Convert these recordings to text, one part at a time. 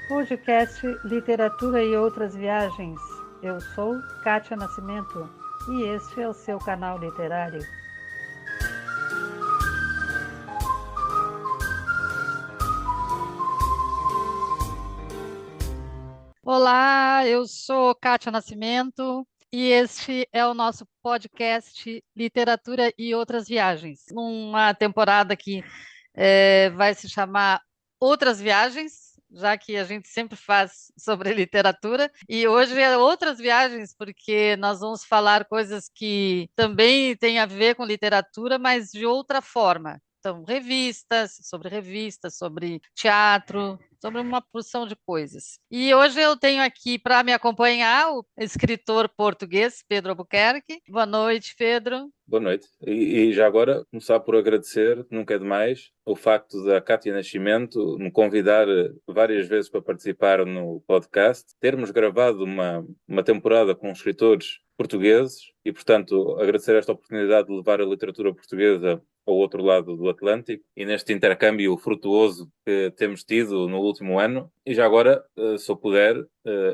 Podcast Literatura e Outras Viagens. Eu sou Kátia Nascimento e este é o seu canal literário. Olá, eu sou Kátia Nascimento e este é o nosso podcast Literatura e Outras Viagens. Uma temporada que vai se chamar Outras Viagens, já que a gente sempre faz sobre literatura, e hoje é Outras Viagens, porque nós vamos falar coisas que também têm a ver com literatura, mas de outra forma. Então, revistas, sobre teatro, sobre uma porção de coisas. E hoje eu tenho aqui para me acompanhar o escritor português Pedro Albuquerque. Boa noite, Pedro. Boa noite. E já agora, começar por agradecer, nunca é demais, o facto da Cátia Nascimento me convidar várias vezes para participar no podcast, termos gravado uma temporada com escritores portugueses e, portanto, agradecer esta oportunidade de levar a literatura portuguesa ao outro lado do Atlântico e neste intercâmbio frutuoso que temos tido no último ano. E já agora, se eu puder,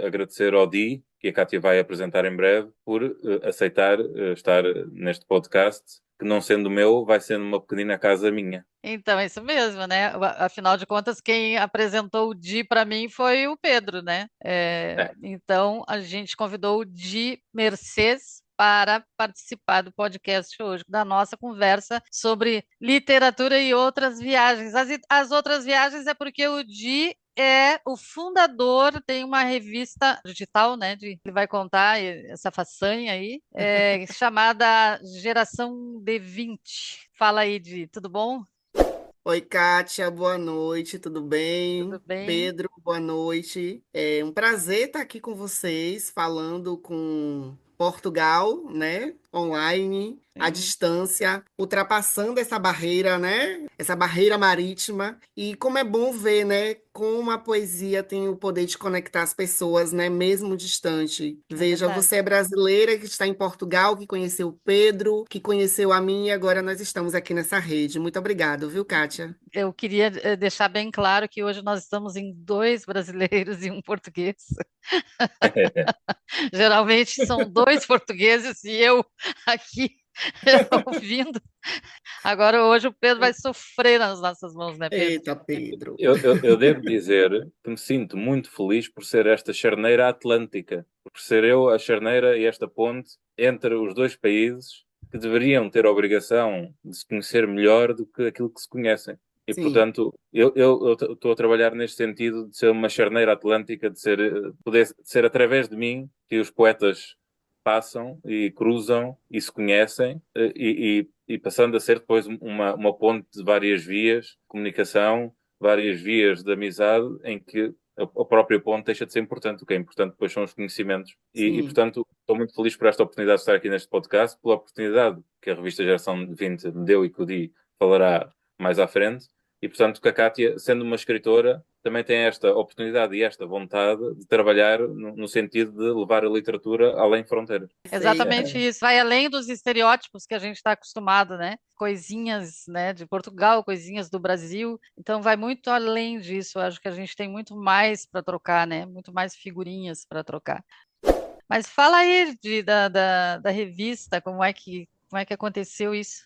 agradecer ao Di, que a Cátia vai apresentar em breve, por aceitar estar neste podcast, que não sendo meu, vai sendo uma pequenina casa minha. Então, é isso mesmo, né? Afinal de contas, quem apresentou o Di para mim foi o Pedro, né? É. Então, a gente convidou o Di Mercês para participar do podcast hoje, da nossa conversa sobre literatura e outras viagens. As outras viagens é porque o Di é o fundador, tem uma revista digital, né? Ele vai contar essa façanha aí, chamada Geração D20. Fala aí, Di, tudo bom? Oi, Kátia, boa noite, tudo Tudo bem? bem? Pedro, boa noite. É um prazer estar aqui com vocês, falando com Portugal, né? Online, à Sim. distância, ultrapassando essa barreira, né? Essa barreira marítima. E como é bom ver, né? Como a poesia tem o poder de conectar as pessoas, né? Mesmo distante. É Veja, verdade. você é brasileira que está em Portugal, que conheceu o Pedro, que conheceu a mim, e agora nós estamos aqui nessa rede. Muito obrigado, viu, Kátia? Eu queria deixar bem claro que hoje nós estamos em dois brasileiros e um português. Geralmente são dois portugueses e eu aqui ouvindo. Agora, hoje o Pedro vai sofrer nas nossas mãos, né, Pedro? Eita, Pedro. Eu devo dizer que me sinto muito feliz por ser esta charneira atlântica, por ser eu a charneira e esta ponte entre os dois países que deveriam ter a obrigação de se conhecer melhor do que aquilo que se conhecem. E, Sim, portanto, eu estou a trabalhar neste sentido de ser uma charneira atlântica, de ser, poder ser através de mim que os poetas passam e cruzam e se conhecem e passando a ser depois uma ponte de várias vias de comunicação, várias vias de amizade em que a própria ponte deixa de ser importante. O que é importante depois são os conhecimentos. sim. Portanto, estou muito feliz por esta oportunidade de estar aqui neste podcast, pela oportunidade que a revista Geração 20 me deu e que o Di falará mais à frente. E, portanto, que a Cátia, sendo uma escritora, também tem esta oportunidade e esta vontade de trabalhar no sentido de levar a literatura além fronteiras. Exatamente Perfeita. isso. Vai além dos estereótipos que a gente está acostumado, né? Coisinhas, né, de Portugal, coisinhas do Brasil. Então, vai muito além disso. Eu acho que a gente tem muito mais para trocar, né? Muito mais figurinhas para trocar. Mas fala aí da revista, como é que aconteceu isso?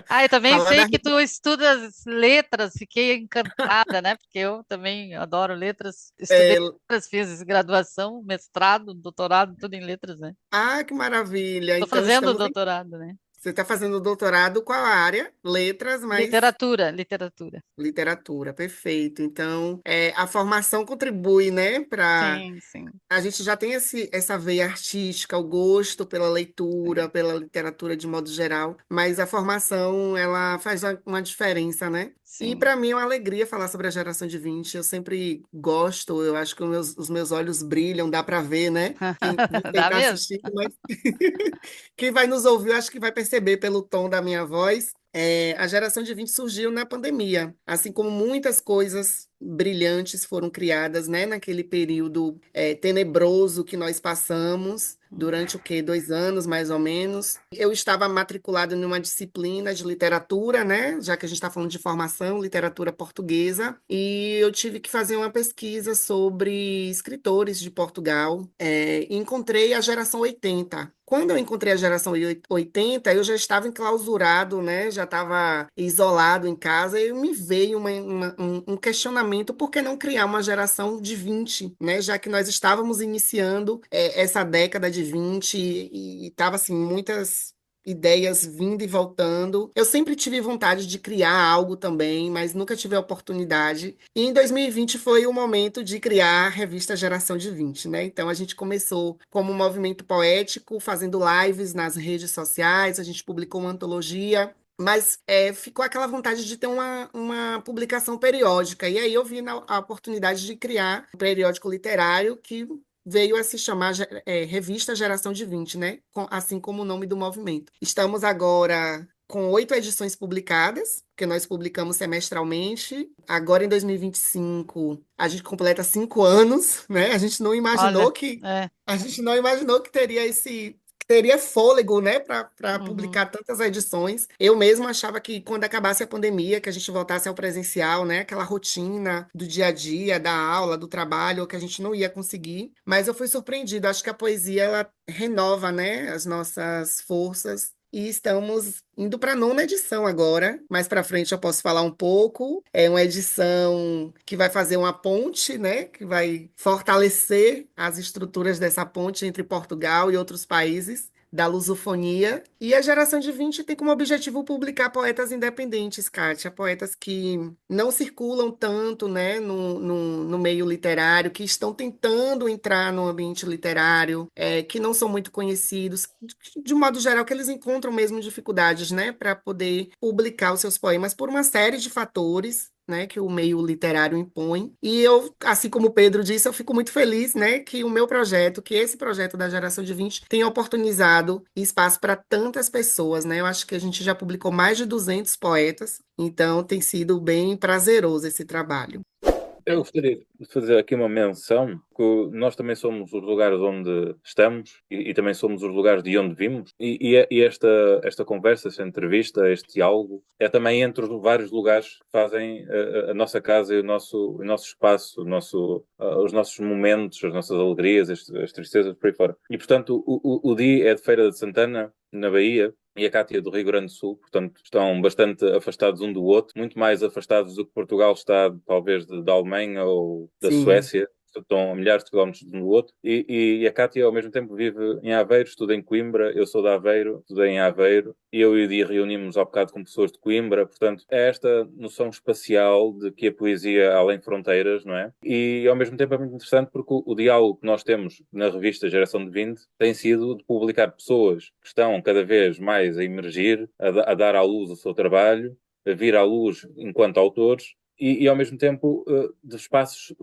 Ah, eu também Fala sei da... que tu estudas letras, fiquei encantada, né? Porque eu também adoro letras, estudei é, letras, fiz graduação, mestrado, doutorado, tudo em letras, né? Ah, que maravilha. Estou Então, fazendo estamos em... doutorado, né? Você está fazendo doutorado, qual a área? Letras, mas Literatura. literatura. Perfeito. Então, a formação contribui, né, para... Sim, sim, A gente já tem essa veia artística, o gosto pela leitura, sim, pela literatura de modo geral, mas a formação, ela faz uma diferença, né? E sim. para mim é uma alegria falar sobre a geração de 20. Eu sempre gosto, eu acho que os meus olhos brilham, dá para ver, né? Quem Dá está mesmo? assistindo, mas quem vai nos ouvir, eu acho que vai perceber pelo tom da minha voz. A geração de 20 surgiu na pandemia, assim como muitas coisas brilhantes foram criadas, né, naquele período tenebroso que nós passamos durante o quê? 2 anos, mais ou menos. Eu estava matriculada numa disciplina de literatura, né, já que a gente está falando de formação, literatura portuguesa, e eu tive que fazer uma pesquisa sobre escritores de Portugal, e encontrei a geração 80. Quando eu encontrei a geração 80, eu já estava enclausurado, né? Já estava isolado em casa, e me veio um questionamento: por que não criar uma geração de 20, né? Já que nós estávamos iniciando essa década de 20 e estava assim, muitas ideias vindo e voltando. Eu sempre tive vontade de criar algo também, mas nunca tive a oportunidade. E em 2020 foi o momento de criar a revista Geração de 20, né? Então a gente começou como um movimento poético, fazendo lives nas redes sociais, a gente publicou uma antologia. Mas ficou aquela vontade de ter uma publicação periódica. E aí eu vi a oportunidade de criar um periódico literário que veio a se chamar Revista Geração de 20, né? Assim como o nome do movimento. Estamos agora com 8 edições publicadas, que nós publicamos semestralmente. Agora, em 2025, a gente completa 5 anos, né? Olha, é. A gente não imaginou que teria fôlego, né, para Uhum. publicar tantas edições. Eu mesma achava que quando acabasse a pandemia, que a gente voltasse ao presencial, né, aquela rotina do dia a dia, da aula, do trabalho, que a gente não ia conseguir. Mas eu fui surpreendida. Acho que a poesia ela renova, né, as nossas forças. E estamos indo para a 9ª edição agora. Mais para frente eu posso falar um pouco. É uma edição que vai fazer uma ponte, né? Que vai fortalecer as estruturas dessa ponte entre Portugal e outros países da lusofonia. E a Geração de 20 tem como objetivo publicar poetas independentes, Kátia, poetas que não circulam tanto, né, no meio literário, que estão tentando entrar no ambiente literário, que não são muito conhecidos, de um modo geral, que eles encontram mesmo dificuldades, né, para poder publicar os seus poemas por uma série de fatores, né, que o meio literário impõe. E eu, assim como o Pedro disse, eu fico muito feliz, né, que o meu projeto, que esse projeto da Geração de 20 tenha oportunizado espaço para tantas pessoas, né? Eu acho que a gente já publicou mais de 200 poetas, então tem sido bem prazeroso esse trabalho. Eu gostaria de fazer aqui uma menção, que nós também somos os lugares onde estamos e também somos os lugares de onde vimos. E esta conversa, esta entrevista, este diálogo, é também entre os vários lugares que fazem a nossa casa e o nosso espaço, os nossos momentos, as nossas alegrias, as tristezas, por aí fora. E, portanto, o Di é de Feira de Santana, na Bahia, e a Cátia do Rio Grande do Sul, portanto estão bastante afastados um do outro, muito mais afastados do que Portugal está, talvez, da Alemanha ou da Sim. Suécia. Estão a milhares de quilómetros de um do outro. E a Cátia, ao mesmo tempo, vive em Aveiro, estuda em Coimbra. Eu sou de Aveiro, estudei em Aveiro. E eu e o Di reunimos ao bocado com pessoas de Coimbra. Portanto, é esta noção espacial de que a poesia além fronteiras, não é? E, ao mesmo tempo, é muito interessante porque o diálogo que nós temos na revista Geração de 20 tem sido de publicar pessoas que estão cada vez mais a emergir, a dar à luz o seu trabalho, a vir à luz enquanto autores, e ao mesmo tempo de espaços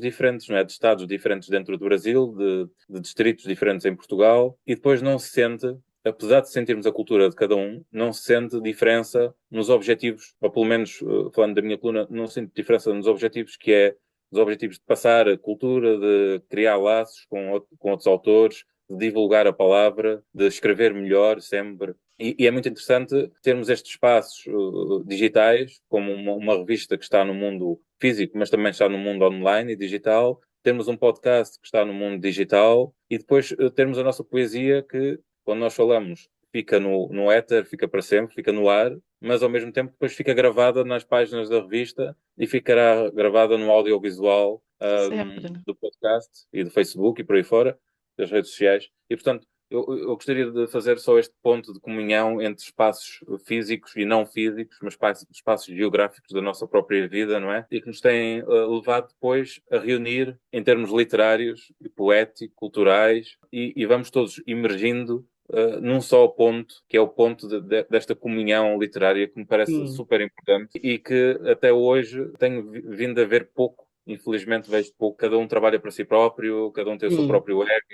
diferentes, não é? De estados diferentes dentro do Brasil, de distritos diferentes em Portugal, e depois não se sente, apesar de sentirmos a cultura de cada um, não se sente diferença nos objetivos, ou pelo menos, falando da minha coluna, não se sente diferença nos objetivos, que é os objetivos de passar a cultura, de criar laços com outros autores, de divulgar a palavra, de escrever melhor sempre. E é muito interessante termos estes espaços digitais, como uma revista que está no mundo físico, mas também está no mundo online e digital, termos um podcast que está no mundo digital e depois termos a nossa poesia que, quando nós falamos, fica no éter, fica para sempre, fica no ar, mas ao mesmo tempo depois fica gravada nas páginas da revista e ficará gravada no audiovisual Sempre, né? do podcast e do Facebook e por aí fora, das redes sociais. E, portanto, eu gostaria de fazer só este ponto de comunhão entre espaços físicos e não físicos, mas espaços geográficos da nossa própria vida, não é? E que nos têm levado depois a reunir em termos literários, poéticos, culturais, e vamos todos emergindo num só ponto, que é o ponto desta comunhão literária que me parece Sim. super importante e que até hoje tenho vindo a ver pouco infelizmente vejo pouco, cada um trabalha para si próprio, cada um tem o seu Sim, próprio ego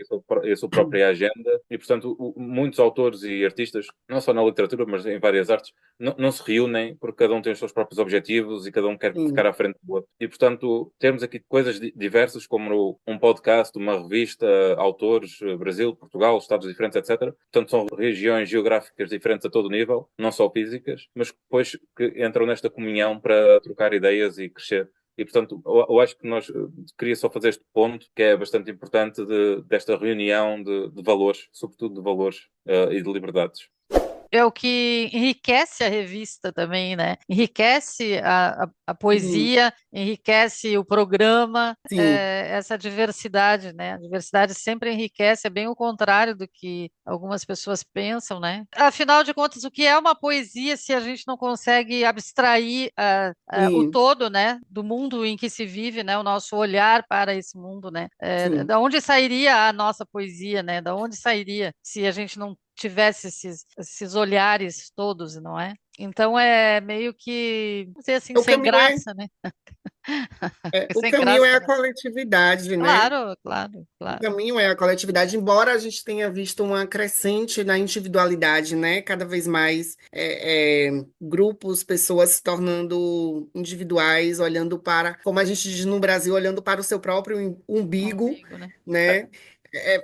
e a sua própria agenda, e portanto muitos autores e artistas, não só na literatura, mas em várias artes, não se reúnem porque cada um tem os seus próprios objetivos e cada um quer ficar sim. à frente do outro. E portanto termos aqui coisas diversas como um podcast, uma revista, autores, Brasil, Portugal, Estados diferentes, etc. Portanto são regiões geográficas diferentes a todo nível, não só físicas, mas que depois que entram nesta comunhão para trocar ideias e crescer. E, portanto, eu acho que nós queria só fazer este ponto, que é bastante importante, desta reunião de valores, sobretudo de valores e de liberdades. É o que enriquece a revista também, né? Enriquece a Sim, poesia, enriquece o programa, sim. essa diversidade, né? A diversidade sempre enriquece, é bem o contrário do que algumas pessoas pensam, né? Afinal de contas, o que é uma poesia se a gente não consegue abstrair o Sim, todo, né? Do mundo em que se vive, né? O nosso olhar para esse mundo, né? sim. Da onde sairia a nossa poesia, né? Da onde sairia se a gente não tivesse esses olhares todos, não é? Então é meio que, vamos dizer assim, O sem caminho é, graça, né? o Sem caminho é graça, a né? coletividade, né? Claro, claro, O claro. caminho é a coletividade, embora a gente tenha visto uma crescente na individualidade, né? Cada vez mais grupos, pessoas se tornando individuais, olhando para, como a gente diz no Brasil, olhando para o seu próprio umbigo, Umbigo, né? né?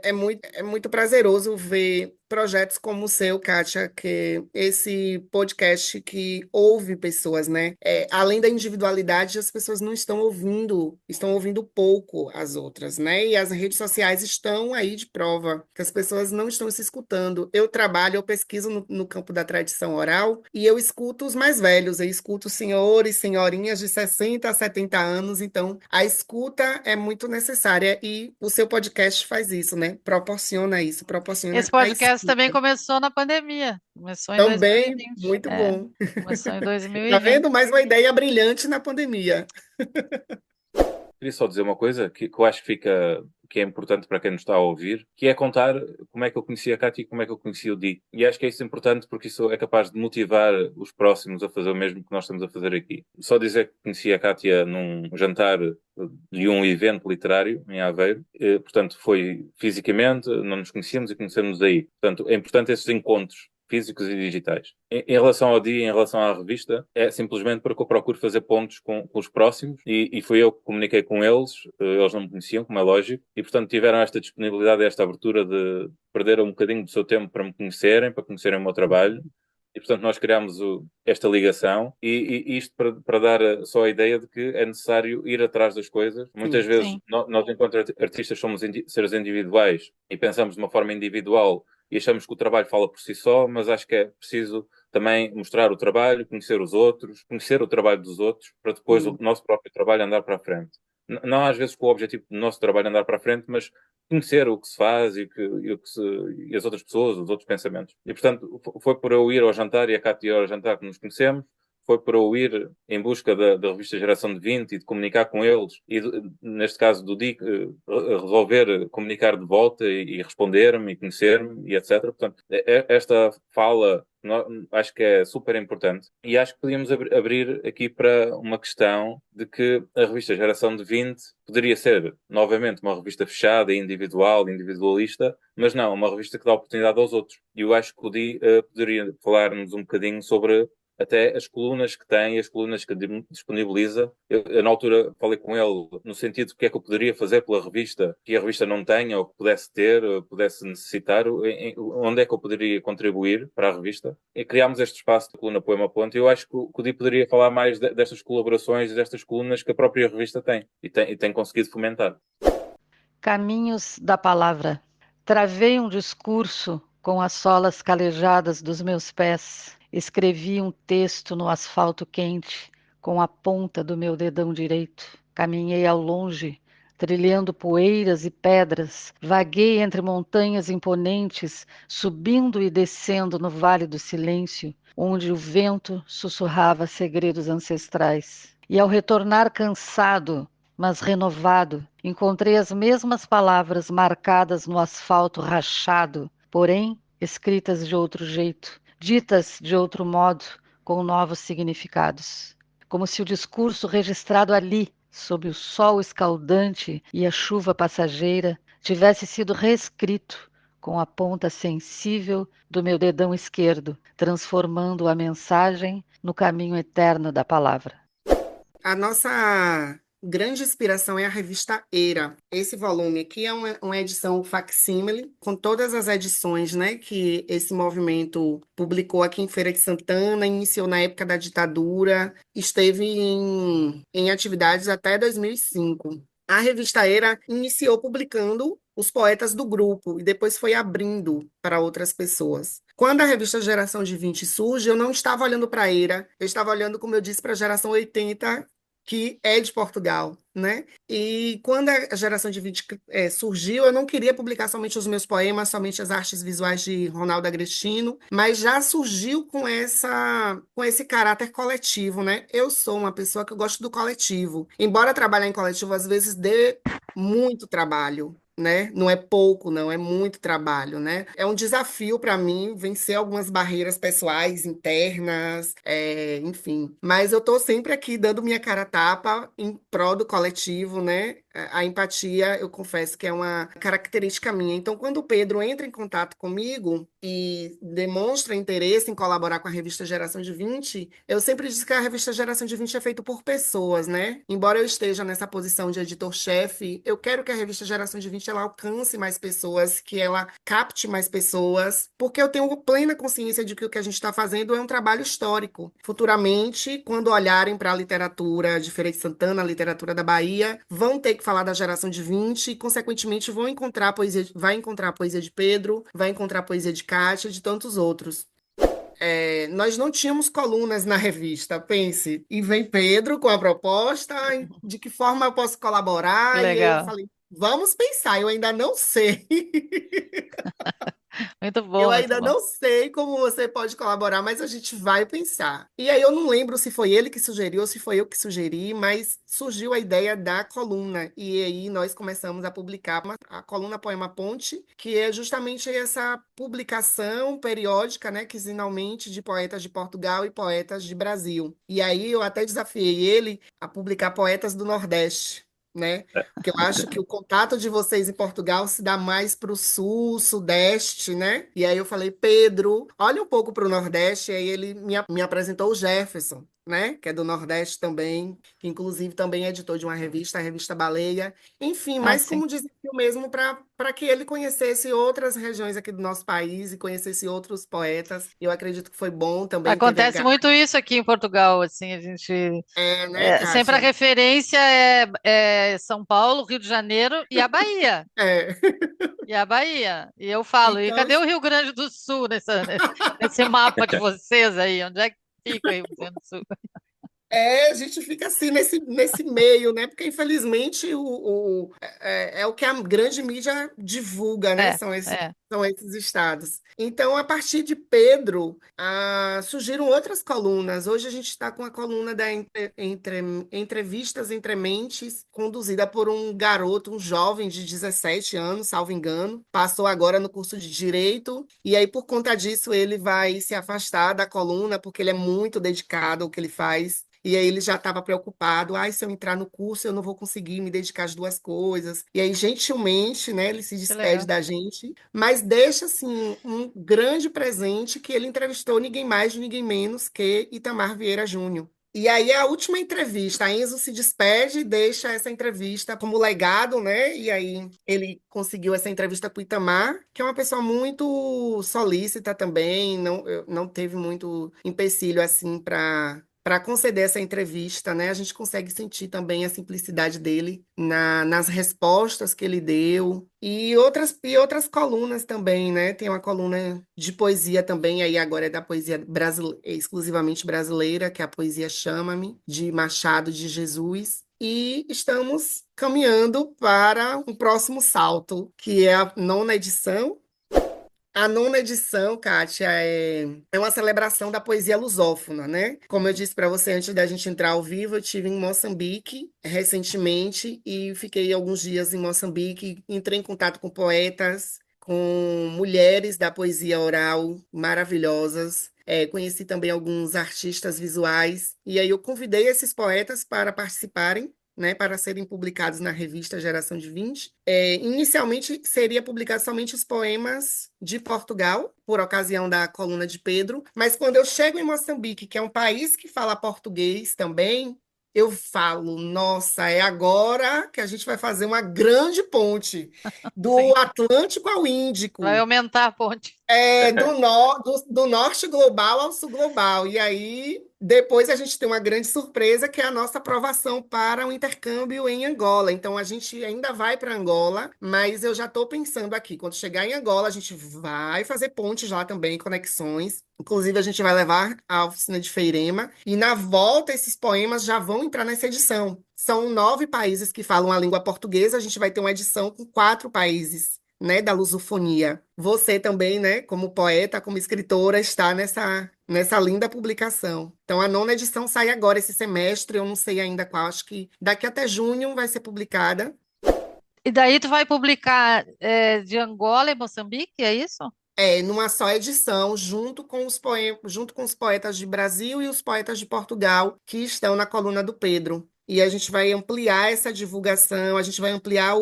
É muito prazeroso ver projetos como o seu, Kátia, que esse podcast que ouve pessoas, né? Além da individualidade, as pessoas não estão ouvindo pouco as outras, né? E as redes sociais estão aí de prova que as pessoas não estão se escutando. Eu pesquiso no campo da tradição oral e eu escuto os mais velhos, eu escuto senhores, senhorinhas de 60 a 70 anos, então a escuta é muito necessária e o seu podcast faz isso, né? Proporciona isso, proporciona Esse a podcast também escuta. começou na pandemia. Começou em Também 2020. muito bom. Começou em Tá 2020. vendo? Mais uma ideia brilhante na pandemia. Queria só dizer uma coisa que eu acho que é importante para quem nos está a ouvir, que é contar como é que eu conheci a Cátia e como é que eu conheci o Di. E acho que é isso importante porque isso é capaz de motivar os próximos a fazer o mesmo que nós estamos a fazer aqui. Só dizer que conheci a Cátia num jantar de um evento literário em Aveiro, portanto foi fisicamente, não nos conhecíamos e conhecemos aí. Portanto, é importante esses encontros físicos e digitais. Em relação ao dia, em relação à revista, é simplesmente porque eu procuro fazer pontos com os próximos e fui eu que comuniquei com eles, eles não me conheciam, como é lógico, e portanto tiveram esta disponibilidade, esta abertura de perder um bocadinho do seu tempo para me conhecerem, para conhecerem o meu trabalho. E, portanto, nós criámos esta ligação e isto para dar só a ideia de que é necessário ir atrás das coisas. Muitas Sim, vezes, Sim. nós enquanto artistas, somos seres individuais e pensamos de uma forma individual e achamos que o trabalho fala por si só, mas acho que é preciso também mostrar o trabalho, conhecer os outros, conhecer o trabalho dos outros, para depois o sim, nosso próprio trabalho andar para a frente. Não às vezes com o objetivo do nosso trabalho andar para a frente, mas conhecer o que se faz e as outras pessoas, os outros pensamentos. E, portanto, foi por eu ir ao jantar e a Cátia ir ao jantar que nos conhecemos, foi por eu ir em busca da revista Geração de 20 e de comunicar com eles, e neste caso do DIC, resolver comunicar de volta e responder-me e conhecer-me e etc. Portanto, esta fala acho que é super importante e acho que podíamos abrir aqui para uma questão de que a revista Geração de 20 poderia ser novamente uma revista fechada, individual, individualista, mas não, uma revista que dá oportunidade aos outros. E eu acho que o Di poderia falar-nos um bocadinho sobre até as colunas que tem, as colunas que disponibiliza. Eu, na altura, falei com ele no sentido de o que é que eu poderia fazer pela revista, que a revista não tenha, ou que pudesse ter, ou pudesse necessitar, onde é que eu poderia contribuir para a revista. E criámos este espaço de coluna Poema Ponto, e eu acho que o Di poderia falar mais destas colaborações, destas colunas que a própria revista tem, e tem conseguido fomentar. Caminhos da palavra. Travei um discurso com as solas calejadas dos meus pés. Escrevi um texto no asfalto quente com a ponta do meu dedão direito. Caminhei ao longe, trilhando poeiras e pedras. Vaguei entre montanhas imponentes, subindo e descendo no vale do silêncio, onde o vento sussurrava segredos ancestrais. E ao retornar cansado, mas renovado, encontrei as mesmas palavras marcadas no asfalto rachado, porém escritas de outro jeito, ditas de outro modo, com novos significados. Como se o discurso registrado ali sob o sol escaldante e a chuva passageira, tivesse sido reescrito com a ponta sensível do meu dedão esquerdo, transformando a mensagem no caminho eterno da palavra. A nossa grande inspiração é a revista Eira. Esse volume aqui é uma edição facsímile, com todas as edições, né, que esse movimento publicou aqui em Feira de Santana, iniciou na época da ditadura, esteve em atividades até 2005. A revista Eira iniciou publicando os poetas do grupo e depois foi abrindo para outras pessoas. Quando a revista Geração de 20 surge, eu não estava olhando para a Eira, eu estava olhando, como eu disse, para a Geração 80, que é de Portugal, né? E quando a Geração de 20 surgiu, eu não queria publicar somente os meus poemas, somente as artes visuais de Ronaldo Agrestino, mas já surgiu com esse caráter coletivo, né? Eu sou uma pessoa que eu gosto do coletivo. Embora trabalhar em coletivo às vezes dê muito trabalho, né? Não é pouco, não, é muito trabalho, né? É um desafio para mim vencer algumas barreiras pessoais, internas, enfim. Mas eu estou sempre aqui dando minha cara a tapa em prol do coletivo, né? A empatia, eu confesso que é uma característica minha. Então, quando o Pedro entra em contato comigo e demonstra interesse em colaborar com a revista Geração de 20, eu sempre disse que a revista Geração de 20 é feita por pessoas, né? Embora eu esteja nessa posição de editor-chefe, eu quero que a revista Geração de 20 ela alcance mais pessoas, que ela capte mais pessoas, porque eu tenho plena consciência de que o que a gente está fazendo é um trabalho histórico. Futuramente, quando olharem para a literatura de Feira de Santana, a literatura da Bahia, vão ter que falar da Geração de 20 e, consequentemente, vão encontrar poesia, vai encontrar a poesia de Pedro, vai encontrar a poesia de Kátia, de tantos outros. Nós não tínhamos colunas na revista, pense. E vem Pedro com a proposta, de que forma eu posso Que colaborar? E aí eu legal. falei, vamos pensar, eu ainda não sei. Muito Eu bom, muito ainda bom. não sei como você pode colaborar, mas a gente vai pensar. E aí eu não lembro se foi ele que sugeriu ou se foi eu que sugeri, mas surgiu a ideia da coluna. E aí nós começamos a publicar a coluna Poema Ponte, que é justamente essa publicação periódica, né, quinzenalmente, de poetas de Portugal e poetas de Brasil. E aí eu até desafiei ele a publicar poetas do Nordeste, né? Porque eu acho que o contato de vocês em Portugal se dá mais para o sul, sudeste, né? E aí eu falei, Pedro, olha um pouco para o Nordeste. E aí ele me apresentou o Jefferson, né? Que é do Nordeste também, que inclusive também é editor de uma revista, a revista Baleia. Enfim, Ah, mas sim. como desafio mesmo para que ele conhecesse outras regiões aqui do nosso país e conhecesse outros poetas. Eu acredito que foi bom também, teve a Acontece muito isso aqui em Portugal, assim, a gente né, sempre a Kátia? referência é São Paulo, Rio de Janeiro e a Bahia. É. E a Bahia. E eu falo, e Então, cadê o Rio Grande do Sul nesse mapa de vocês aí? Onde é que fica o Rio Grande do Sul? a gente fica assim nesse meio, né? Porque infelizmente é o que a grande mídia divulga, né? É, São é. esses estados. Então, a partir de Pedro, surgiram outras colunas. Hoje a gente está com a coluna da Entrevistas Entre Mentes, conduzida por um garoto, um jovem de 17 anos, salvo engano. Passou agora no curso de Direito, e aí, por conta disso, ele vai se afastar da coluna, porque ele é muito dedicado ao que ele faz. E aí ele já estava preocupado, se eu entrar no curso eu não vou conseguir me dedicar às duas coisas. E aí, gentilmente, né, ele se Que despede legal. da gente, mas deixa, assim, um grande presente que ele entrevistou ninguém mais, ninguém menos que Itamar Vieira Júnior. E aí, a última entrevista, a Enzo se despede e deixa essa entrevista como legado, né? E aí, ele conseguiu essa entrevista com o Itamar, que é uma pessoa muito solícita também, não teve muito empecilho, assim, para conceder essa entrevista, né? A gente consegue sentir também a simplicidade dele nas respostas que ele deu e outras colunas também, né? Tem uma coluna de poesia também, aí agora é da poesia exclusivamente brasileira, que é a poesia Chama-me, de Machado de Jesus. E estamos caminhando para um próximo salto, que é a nona edição. A nona edição, Kátia, é uma celebração da poesia lusófona, né? Como eu disse para você antes da gente entrar ao vivo, eu estive em Moçambique recentemente e fiquei alguns dias em Moçambique, entrei em contato com poetas, com mulheres da poesia oral maravilhosas. Conheci também alguns artistas visuais, e aí eu convidei esses poetas para participarem né, para serem publicados na revista Geração de 20. Inicialmente, seria publicado somente os poemas de Portugal, por ocasião da coluna de Pedro, mas quando eu chego em Moçambique, que é um país que fala português também, eu falo, nossa, é agora que a gente vai fazer uma grande ponte do Sim, Atlântico ao vai Índico, aumentar a ponte. do norte global ao sul global. E aí, depois a gente tem uma grande surpresa, que é a nossa aprovação para o intercâmbio em Angola. Então, a gente ainda vai para Angola, mas eu já estou pensando aqui, quando chegar em Angola, a gente vai fazer pontes lá também, conexões. Inclusive, a gente vai levar a oficina de Feirema. E na volta, esses poemas já vão entrar nessa edição. São 9 países que falam a língua portuguesa, a gente vai ter uma edição com 4 países, né, da lusofonia. Você também, né, como poeta, como escritora, está nessa linda publicação. Então, a 9ª edição sai agora esse semestre, eu não sei ainda qual, acho que daqui até junho vai ser publicada. E daí tu vai publicar de Angola e Moçambique, é isso? Numa só edição, junto com os poetas de Brasil e os poetas de Portugal, que estão na coluna do Pedro. E a gente vai ampliar essa divulgação, a gente vai ampliar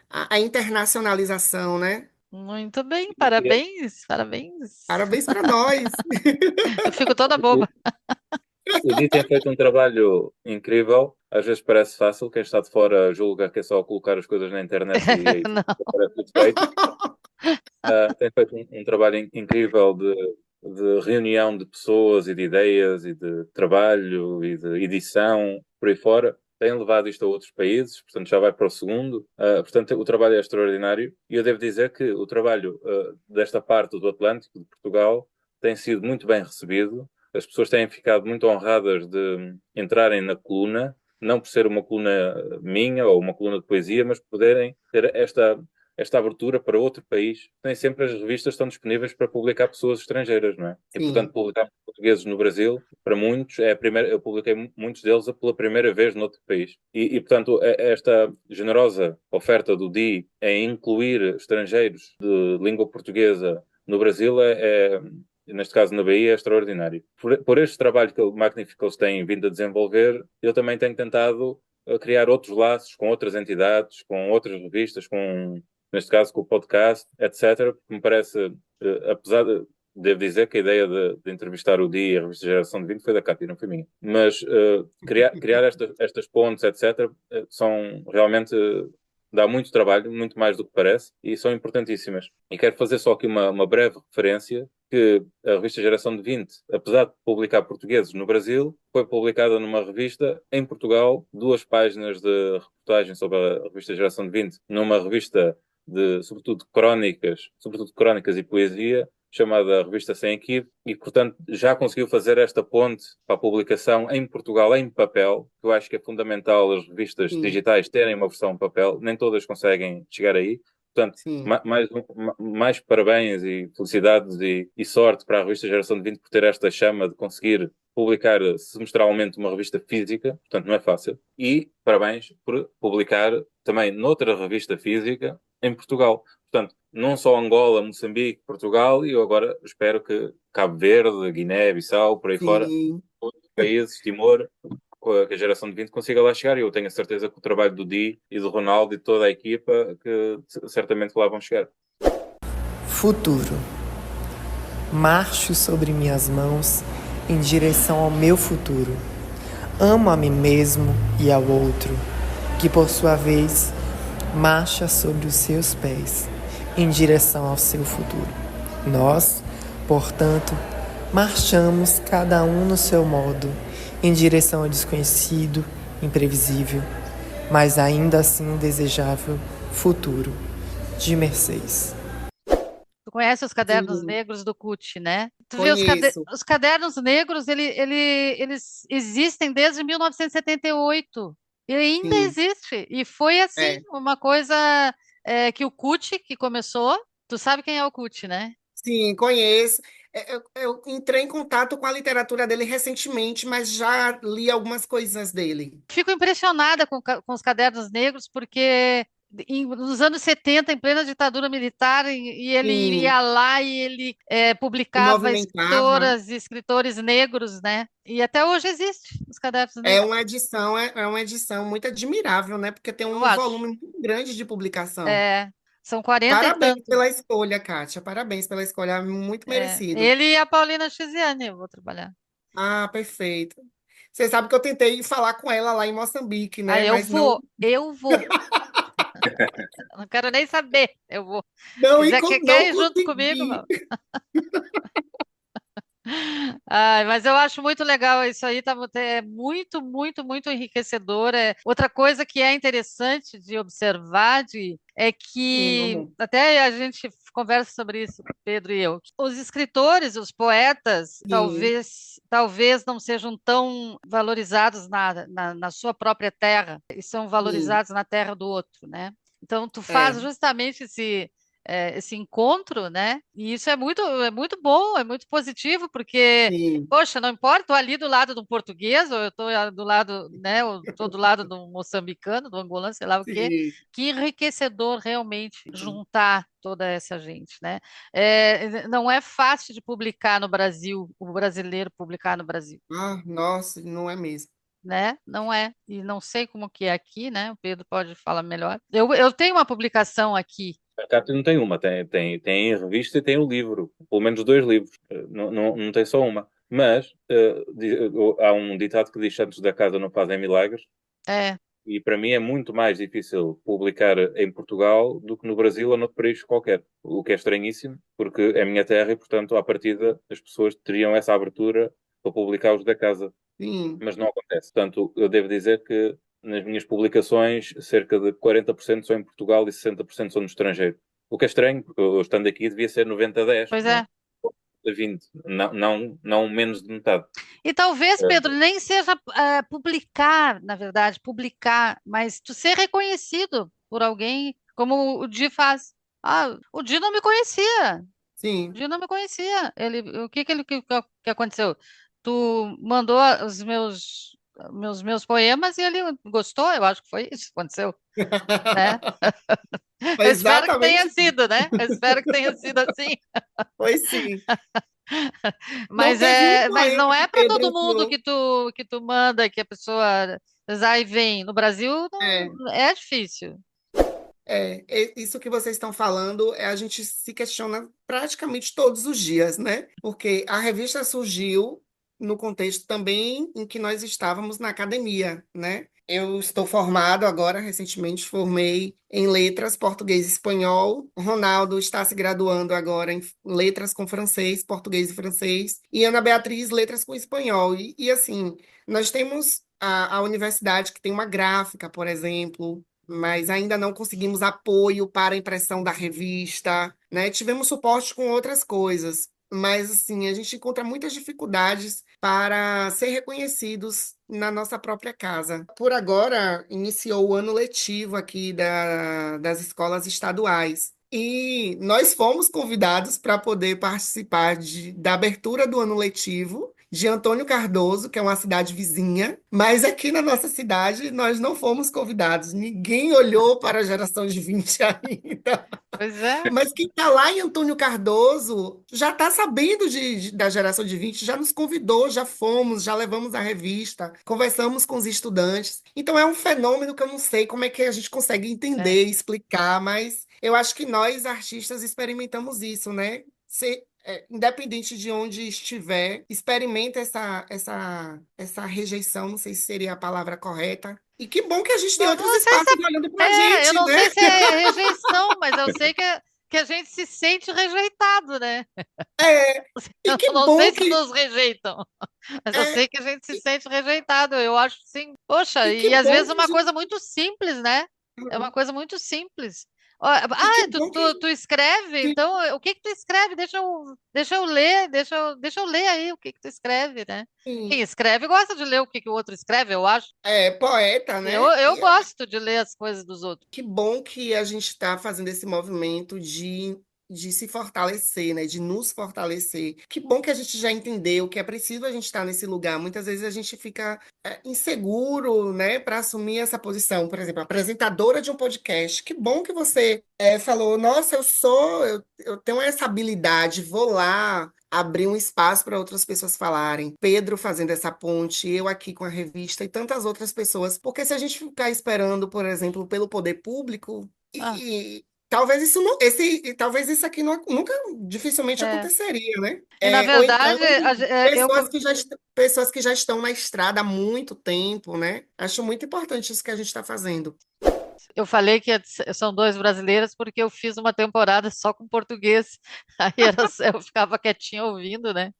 a internacionalização, né? Muito bem, E, parabéns, parabéns. Parabéns para nós. Eu fico toda o, boba. o Di tem feito um trabalho incrível. Às vezes parece fácil, quem está de fora julga que é só colocar as coisas na internet e aí Não. parece tudo feito. Tem feito um trabalho incrível de reunião de pessoas e de ideias e de trabalho e de edição por aí fora. Tem levado isto a outros países, portanto já vai para o segundo. Portanto, o trabalho é extraordinário e eu devo dizer que o trabalho desta parte do Atlântico, de Portugal, tem sido muito bem recebido. As pessoas têm ficado muito honradas de entrarem na coluna, não por ser uma coluna minha ou uma coluna de poesia, mas por poderem ter esta abertura para outro país. Nem sempre as revistas estão disponíveis para publicar pessoas estrangeiras, não é? E, portanto, Sim, publicar portugueses no Brasil, para muitos, é a primeira, eu publiquei muitos deles pela primeira vez noutro país. Portanto, esta generosa oferta do DI em incluir estrangeiros de língua portuguesa no Brasil neste caso na Bahia, é extraordinário. Por este trabalho magnífico que eles têm vindo a desenvolver, eu também tenho tentado criar outros laços com outras entidades, com outras revistas, neste caso com o podcast, etc., porque me parece, apesar de, devo dizer que a ideia de entrevistar o Dia e a revista Geração de 20 foi da Cátia, não foi minha, mas criar estas pontes, etc., são realmente, dá muito trabalho, muito mais do que parece, e são importantíssimas. E quero fazer só aqui uma breve referência, que a revista Geração de 20, apesar de publicar portugueses no Brasil, foi publicada numa revista em Portugal, 2 páginas de reportagem sobre a revista Geração de 20, numa revista sobretudo crónicas e poesia, chamada Revista Sem Equipe, e, portanto, já conseguiu fazer esta ponte para a publicação em Portugal, em papel, que eu acho que é fundamental as revistas sim, digitais terem uma versão papel, nem todas conseguem chegar aí. Portanto, sim. mais parabéns e felicidades e sorte para a revista Geração de 20 por ter esta chama de conseguir publicar semestralmente uma revista física, portanto não é fácil, e parabéns por publicar também noutra revista física em Portugal. Portanto, não só Angola, Moçambique, Portugal, e eu agora espero que Cabo Verde, Guiné, Bissau, por aí fora, Sim. outros países, Timor, que a Geração de 20 consiga lá chegar. E eu tenho a certeza que o trabalho do Di e do Ronaldo e de toda a equipa, que certamente lá vão chegar. Futuro. Marcho sobre minhas mãos em direção ao meu futuro. Amo a mim mesmo e ao outro, que por sua vez marcha sobre os seus pés em direção ao seu futuro. Nós, portanto, marchamos cada um no seu modo em direção ao desconhecido, imprevisível, mas ainda assim desejável futuro. De Mercedes. Tu conhece os cadernos Sim, negros do CUT, né? Tu vê conheço. os cadernos negros, eles existem desde 1978 e ainda Sim, existe. E foi assim, é. uma coisa que o CUT que começou. Tu sabe quem é o CUT, né? Sim, conheço. Eu entrei em contato com a literatura dele recentemente, mas já li algumas coisas dele. Fico impressionada com os cadernos negros, porque nos anos 70, em plena ditadura militar, e ele Sim, ia lá e ele se publicava movimentava. escritoras e escritores negros, né? E até hoje existe os cadernos É negros, uma edição, é uma edição muito admirável, né? Porque tem eu um acho. volume muito grande de publicação. É, são 40 e Parabéns tantos. pela escolha, Kátia. Parabéns pela escolha, muito merecido. Ele e a Paulina Chiziane, eu vou trabalhar. Ah, perfeito. Você sabe que eu tentei falar com ela lá em Moçambique, Ah, né? Mas não, eu vou. Não quero nem saber, eu vou. não, Quer não ir junto comigo? consegui. Vamos. Ai, mas eu acho muito legal isso aí, tá, é muito, muito, muito enriquecedor. Outra coisa que é interessante de observar é Sim, que amor. até a gente conversa sobre isso, Pedro e eu. Os escritores, os poetas, Sim, talvez não sejam tão valorizados na sua própria terra, e são sim, valorizados na terra do outro, né? Então, tu é, faz justamente esse encontro, né? E isso é muito bom, é muito positivo, porque, sim, poxa, não importa, estou ali do lado do português, ou eu estou do lado, né? Eu estou do lado do moçambicano, do angolano, sei lá o quê. sim. Que enriquecedor realmente juntar toda essa gente, né? Não é fácil de publicar no Brasil, o brasileiro publicar no Brasil. Ah, nossa, não é mesmo. Né? Não é, e não sei como que é aqui, né? O Pedro pode falar melhor. Eu tenho uma publicação aqui. A Cátia não tem uma, tem a revista e tem o livro, pelo menos dois livros, não tem só uma. Mas há um ditado que diz: Santos da casa não fazem milagres, É, e para mim é muito mais difícil publicar em Portugal do que no Brasil ou noutro país qualquer, o que é estranhíssimo, porque é a minha terra e, portanto, à partida, as pessoas teriam essa abertura para publicar os da casa, Sim. mas não acontece. Portanto, eu devo dizer que nas minhas publicações, cerca de 40% são em Portugal e 60% são no estrangeiro. O que é estranho, porque eu estando aqui devia ser 90-10, pois não é. 20, não menos de metade. E talvez, Pedro, nem seja publicar, na verdade, publicar, mas tu ser reconhecido por alguém, como o Di faz. Ah, o Di não me conhecia. O Sim. Di não me conhecia. O que aconteceu? Tu mandou meus poemas e ele gostou, eu acho que foi isso que aconteceu, né? Foi Eu espero que tenha exatamente isso. sido, né? Eu espero que tenha sido assim. Foi sim. Não Mas teve um mas poema não que é para todo Pedro mundo falou. que tu manda, que a pessoa vai e vem. No Brasil É, não, é difícil. isso que vocês estão falando, a gente se questiona praticamente todos os dias, né? Porque a revista surgiu no contexto também em que nós estávamos na academia, né? Eu estou formado agora, recentemente formei em letras português e espanhol. O Ronaldo está se graduando agora em letras com francês, português e francês. E Ana Beatriz, letras com espanhol. Assim, nós temos a universidade que tem uma gráfica, por exemplo, mas ainda não conseguimos apoio para a impressão da revista, né? Tivemos suporte com outras coisas, mas assim, a gente encontra muitas dificuldades para ser reconhecidos na nossa própria casa. Por agora, iniciou o ano letivo aqui das escolas estaduais. E nós fomos convidados para poder participar da abertura do ano letivo de Antônio Cardoso, que é uma cidade vizinha, mas aqui na nossa cidade nós não fomos convidados. Ninguém olhou para a geração de 20 ainda. Pois é. Mas quem está lá em Antônio Cardoso já está sabendo da geração de 20, já nos convidou, já fomos, já levamos a revista, conversamos com os estudantes. Então é um fenômeno que eu não sei como é que a gente consegue É. entender, explicar, mas eu acho que nós, artistas, experimentamos isso, né? Independente de onde estiver, experimenta essa rejeição, não sei se seria a palavra correta. E que bom que a gente tem outros Não sei se espaços olhando para a eu gente, não né? sei se é rejeição, mas eu sei que a gente se sente rejeitado, né? É, e Eu que não sei bom se que nos rejeitam, mas eu é, sei que a gente se sente rejeitado. Eu acho sim. Poxa, e que e às bom vezes que a uma gente, coisa muito simples, né? É uma coisa muito simples. e que Tu, bom que tu escreve? Então, o que que tu escreve? Deixa eu ler, deixa eu ler aí o que que tu escreve, né? Quem sim, escreve gosta de ler o que que o outro escreve, eu acho. é poeta, né? Eu gosto de ler as coisas dos outros. Que bom que a gente está fazendo esse movimento de de se fortalecer, né? De nos fortalecer. Que bom que a gente já entendeu que é preciso a gente estar nesse lugar. Muitas vezes a gente fica inseguro, né, para assumir essa posição. Por exemplo, apresentadora de um podcast. Que bom que você falou, nossa, eu tenho essa habilidade, vou lá abrir um espaço para outras pessoas falarem. Pedro fazendo essa ponte, eu aqui com a revista e tantas outras pessoas. Porque se a gente ficar esperando, por exemplo, pelo poder público, Ah, e talvez isso não, talvez isso aqui nunca, dificilmente é. aconteceria, né? E na Ou então verdade, eu, pessoas que já estão na estrada há muito tempo, né? Acho muito importante isso que a gente está fazendo. eu falei que são dois brasileiros porque eu fiz uma temporada só com português. Aí eu ficava quietinha ouvindo, né?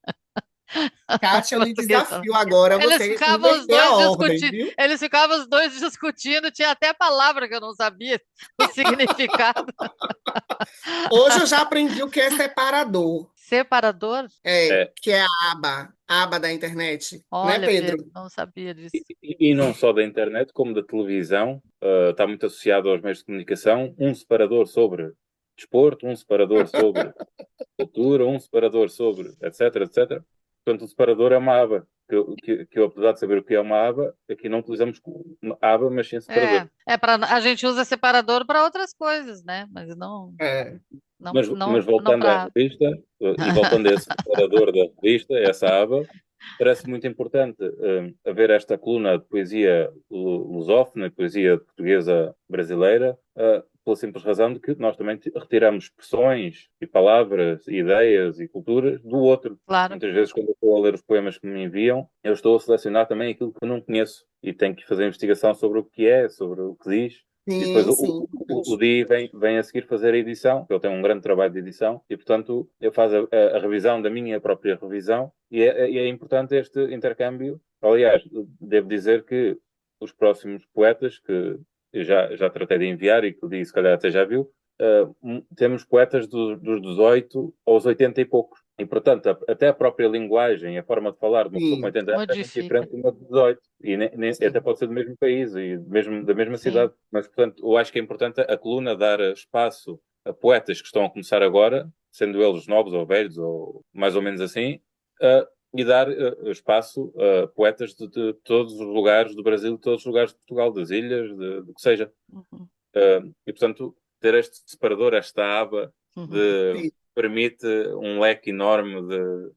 Kátia, eu lhe Português também. desafio agora Eles você ficavam os inverter a dois ordem, discutindo, viu? eles ficavam os dois discutindo, tinha até palavra que eu não sabia o significado. Hoje eu já aprendi o que é separador, Separador? É, que é a aba da internet, né, Olha, Pedro? Pedro, não sabia disso. e não só da internet, como da televisão, está muito associado aos meios de comunicação. Um separador sobre desporto, um separador sobre cultura, um separador sobre etc, etc. Portanto, o separador é uma aba. Que eu, apesar de saber o que é uma aba, aqui não utilizamos uma aba, mas sim separador. Para a gente usa separador para outras coisas, né? Mas não, É, não, Mas não voltando à para. revista, e voltando a esse separador da revista, essa aba, parece muito importante haver esta coluna de poesia lusófona, poesia portuguesa brasileira, pela simples razão de que nós também retiramos expressões e palavras, e ideias e culturas do outro. Claro. Muitas vezes, quando eu estou a ler os poemas que me enviam, eu estou a selecionar também aquilo que eu não conheço e tenho que fazer investigação sobre o que é, sobre o que diz. E depois sim, sim. o Di vem a seguir fazer a edição, ele tem um grande trabalho de edição, e portanto eu faço a revisão da minha própria revisão, e é importante este intercâmbio. Aliás, devo dizer que os próximos poetas, que eu já tratei de enviar e que o Di se calhar até já viu, temos poetas dos 18 aos 80 e poucos. E, portanto, até a própria linguagem, a forma de falar de uma pessoa com Sim, 80 anos é muito Modifica. diferente de uma de 18. E até sim. pode ser do mesmo país e da mesma Sim. cidade. Mas, portanto, eu acho que é importante a coluna dar espaço a poetas que estão a começar agora, sendo eles novos ou velhos, ou mais ou menos assim, e dar espaço a poetas de todos os lugares do Brasil, de todos os lugares de Portugal, das ilhas, do que seja. Uhum. E, portanto, ter este separador, esta aba, Uhum. Sim. permite um leque enorme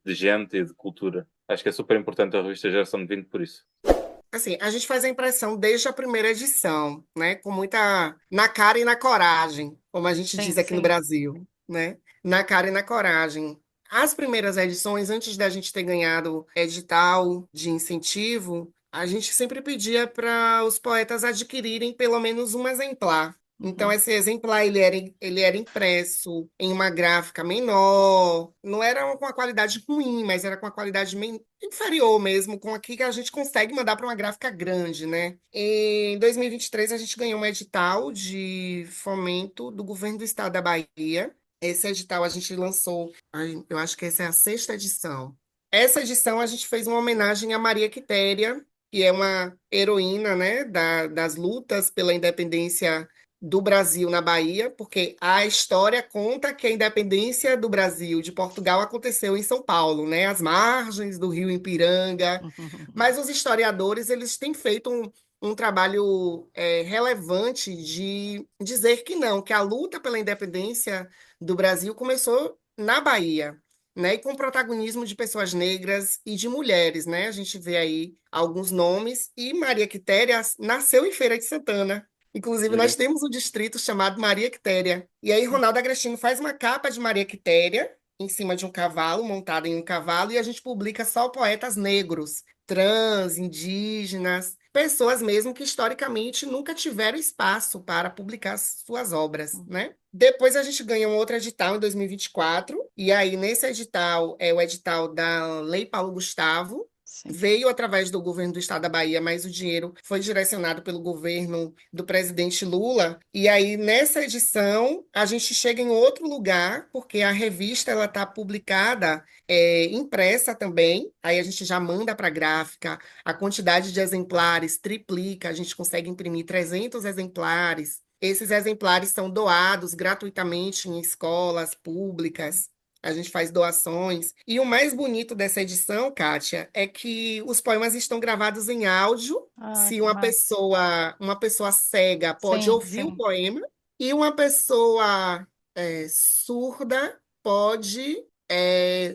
de gente e de cultura. Acho que é super importante a revista Geração de 20 por isso. Assim, a gente faz a impressão desde a primeira edição, né? Com muita na cara e na coragem, como a gente Sim, diz aqui no sim. Brasil, né? Na cara e na coragem. As primeiras edições, antes da gente ter ganhado edital de incentivo, a gente sempre pedia para os poetas adquirirem pelo menos um exemplar. Então, Uhum. esse exemplar ele era impresso em uma gráfica menor, não era com uma qualidade ruim, mas era com uma qualidade inferior mesmo, com aqui que a gente consegue mandar para uma gráfica grande, né? Em 2023, a gente ganhou um edital de fomento do governo do estado da Bahia. Esse edital a gente lançou, eu acho que essa é a sexta edição. Essa edição a gente fez uma homenagem a Maria Quitéria, que é uma heroína, né, das lutas pela independência do Brasil na Bahia, porque a história conta que a independência do Brasil de Portugal aconteceu em São Paulo, né, às margens do rio Ipiranga. Mas os historiadores eles têm feito um trabalho relevante de dizer que não, que a luta pela independência do Brasil começou na Bahia, né, e com o protagonismo de pessoas negras e de mulheres, né? A gente vê aí alguns nomes e Maria Quitéria nasceu em Feira de Santana. Inclusive, nós Uhum. temos um distrito chamado Maria Quitéria. E aí, Ronaldo Agrestino faz uma capa de Maria Quitéria em cima de um cavalo, montado em um cavalo, e a gente publica só poetas negros, trans, indígenas, pessoas mesmo que historicamente nunca tiveram espaço para publicar suas obras, né? Depois a gente ganha um outro edital em 2024, e aí nesse edital é o edital da Lei Paulo Gustavo, Sim. veio através do governo do estado da Bahia, mas o dinheiro foi direcionado pelo governo do presidente Lula. E aí, nessa edição, a gente chega em outro lugar, porque a revista ela está publicada, impressa também. Aí a gente já manda para a gráfica, a quantidade de exemplares triplica, a gente consegue imprimir 300 exemplares. Esses exemplares são doados gratuitamente em escolas públicas. A gente faz doações. E o mais bonito dessa edição, Kátia, é que os poemas estão gravados em áudio. Ah, Se que massa. uma pessoa cega pode Sim, ouvir o sim. poema, e uma pessoa surda pode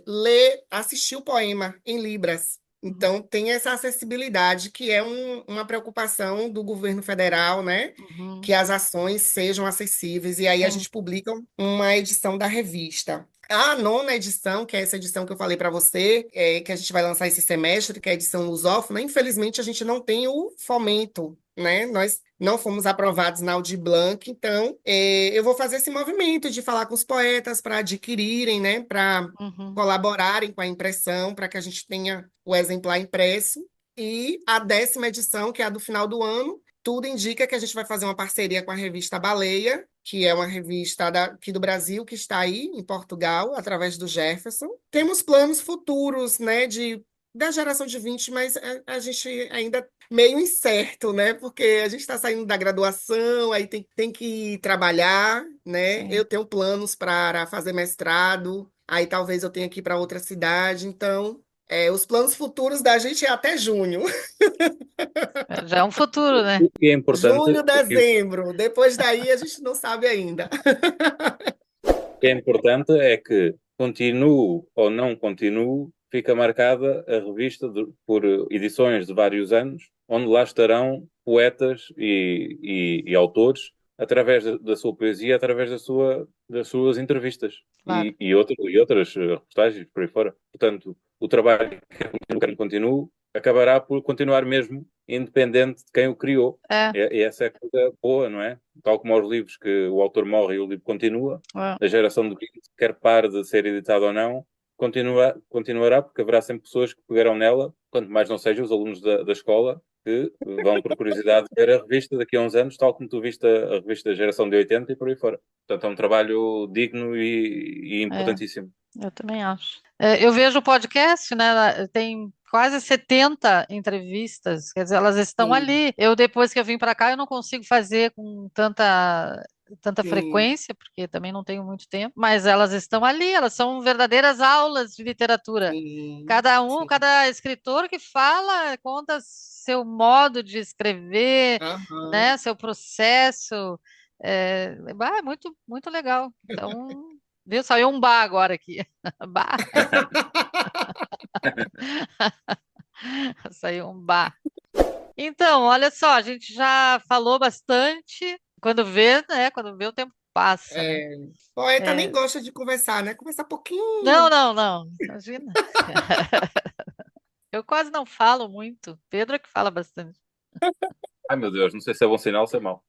ler, assistir o poema em Libras. Uhum, Então, tem essa acessibilidade, que é uma preocupação do governo federal, né? uhum, Que as ações sejam acessíveis. E aí a sim. gente publica uma edição da revista. A nona edição, que é essa edição que eu falei para você, que a gente vai lançar esse semestre, que é a edição lusófona, infelizmente a gente não tem o fomento, né? Nós não fomos aprovados na Aldir Blanc, então eu vou fazer esse movimento de falar com os poetas para adquirirem, né? Para Uhum. colaborarem com a impressão, para que a gente tenha o exemplar impresso. E a 10ª edição, que é a do final do ano, tudo indica que a gente vai fazer uma parceria com a revista Baleia, que é uma revista aqui do Brasil, que está aí em Portugal, através do Jefferson. Temos planos futuros, né, da geração de 20, mas a gente ainda meio incerto, né? Porque a gente está saindo da graduação, aí tem que trabalhar, né? Sim. Eu tenho planos para fazer mestrado, aí talvez eu tenha que ir para outra cidade, então os planos futuros da gente é até junho. Já é um futuro, né? O que é importante, Junho, dezembro. Depois daí a gente não sabe ainda. o que é importante é que continue ou não continue, fica marcada a revista por edições de vários anos, onde lá estarão poetas e autores através da sua poesia, através das suas entrevistas Claro. e outras reportagens por aí fora. Portanto, o trabalho que não continue acabará por continuar mesmo independente de quem o criou. É, E essa é a coisa boa, não é? Tal como aos livros que o autor morre e o livro continua, é. a geração de 20, quer pare de ser editado ou não, continuará, porque haverá sempre pessoas que pegarão nela, quanto mais não sejam os alunos da escola, que vão por curiosidade ver a revista daqui a uns anos, tal como tu viste a revista Geração de 80 e por aí fora. Portanto, é um trabalho digno e É, importantíssimo. eu também acho. Eu vejo o podcast, né? Tem quase 70 entrevistas, quer dizer, elas estão Sim, ali. Depois que eu vim para cá, eu não consigo fazer com tanta sim, frequência, porque também não tenho muito tempo, mas elas estão ali, elas são verdadeiras aulas de literatura. sim, sim. Cada escritor que fala, conta seu modo de escrever, Aham. né? Seu processo. É muito, muito legal. Então, viu? Saiu um bar agora aqui. Bar. Saiu um bar. Então, olha só, a gente já falou bastante. Quando vê, né? Quando vê, o tempo passa, né? É, poeta nem É, gosta de conversar, né? Conversar não, pouquinho. não, não. Imagina. Eu quase não falo muito. Pedro é que fala bastante. Ai meu Deus, não sei se é bom sinal ou se é mau.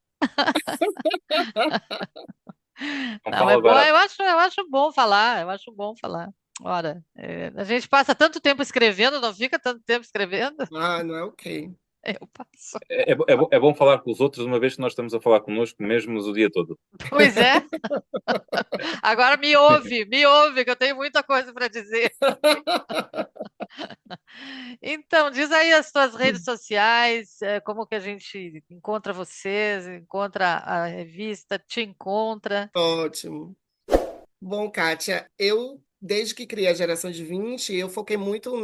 Não Não, é fala bom. barato. Eu acho bom falar. Eu acho bom falar. Ora, a gente passa tanto tempo escrevendo, não fica tanto tempo escrevendo? Ah, não é ok. Eu passo. É bom falar com os outros, uma vez que nós estamos a falar connosco mesmo o dia todo. Pois é. Agora me ouve, que eu tenho muita coisa para dizer. Então, diz aí as tuas redes sociais, como que a gente encontra vocês, encontra a revista, te encontra. Ótimo. Bom, Kátia, desde que criei a Geração de 20, eu foquei muito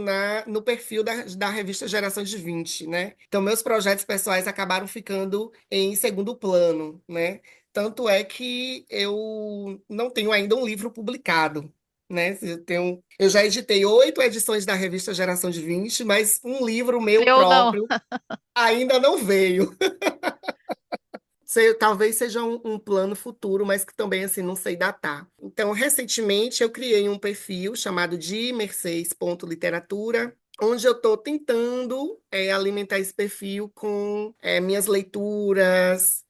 no perfil da revista Geração de 20, né? Então, meus projetos pessoais acabaram ficando em segundo plano, né? Tanto é que eu não tenho ainda um livro publicado, né? Eu já editei 8 edições da revista Geração de 20, mas um livro meu Eu não. próprio ainda não veio. Talvez seja um plano futuro, mas que também assim não sei datar. Então, recentemente eu criei um perfil chamado de Mercedes.literatura, onde eu estou tentando alimentar esse perfil com minhas leituras,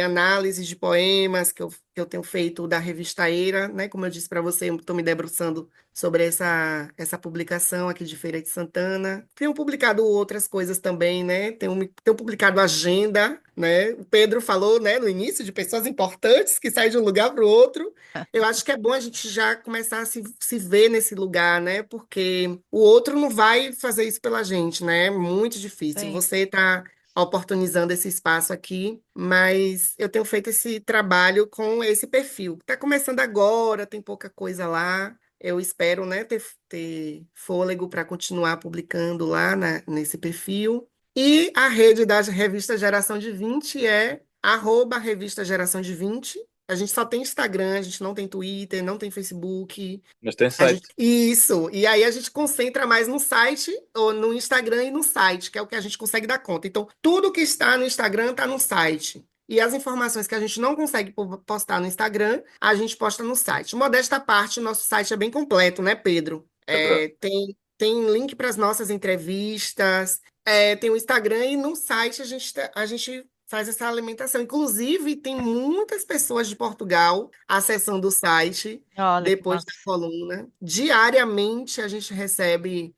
análises de poemas que eu tenho feito da revista Eira, né? Como eu disse para você, eu estou me debruçando sobre essa publicação aqui de Feira de Santana. Tenho publicado outras coisas também, né? Tenho publicado agenda, né? O Pedro falou, né, no início, de pessoas importantes que saem de um lugar para o outro. Eu acho que é bom a gente já começar a se ver nesse lugar, né? Porque o outro não vai fazer isso pela gente, né? É muito difícil. Sim. Você está oportunizando esse espaço aqui, mas eu tenho feito esse trabalho com esse perfil. Está começando agora, tem pouca coisa lá. Eu espero, né, ter fôlego para continuar publicando lá nesse perfil. E a rede da revista Geração de 20 é @revista Geração de 20. A gente só tem Instagram, a gente não tem Twitter, não tem Facebook. Mas tem site. Isso. E aí a gente concentra mais no site, ou no Instagram e no site, que é o que a gente consegue dar conta. Então, tudo que está no Instagram está no site. E as informações que a gente não consegue postar no Instagram, a gente posta no site. Modesta à parte, o nosso site é bem completo, né, Pedro? É verdade. Tem link para as nossas entrevistas, tem o Instagram e no site a gente faz essa alimentação. Inclusive, tem muitas pessoas de Portugal acessando o site Olha que depois massa. da coluna. Diariamente a gente recebe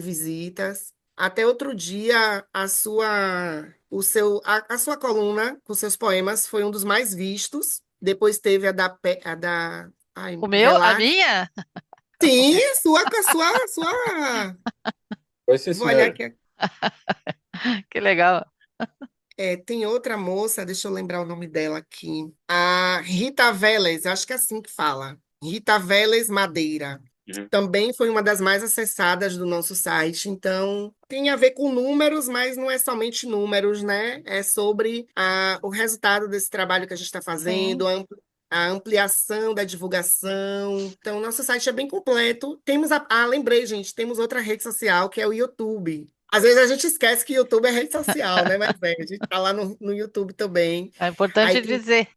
visitas. Até outro dia, a sua coluna com seus poemas foi um dos mais vistos. Depois teve ai, O meu? A Relax. minha? Sim, sua. Pois sim, Vou olhar senhora. aqui. Que legal. Tem outra moça, deixa eu lembrar o nome dela aqui. A Rita Vélez, acho que é assim que fala. Rita Vélez Madeira. Uhum. Também foi uma das mais acessadas do nosso site. Então, tem a ver com números, mas não é somente números, né? É sobre o resultado desse trabalho que a gente está fazendo, Sim. a ampliação da divulgação. Então, nosso site é bem completo. Temos lembrei, gente, temos outra rede social que é o YouTube. Às vezes a gente esquece que YouTube é rede social, né? Mas a gente tá lá no YouTube também. É Aí importante dizer.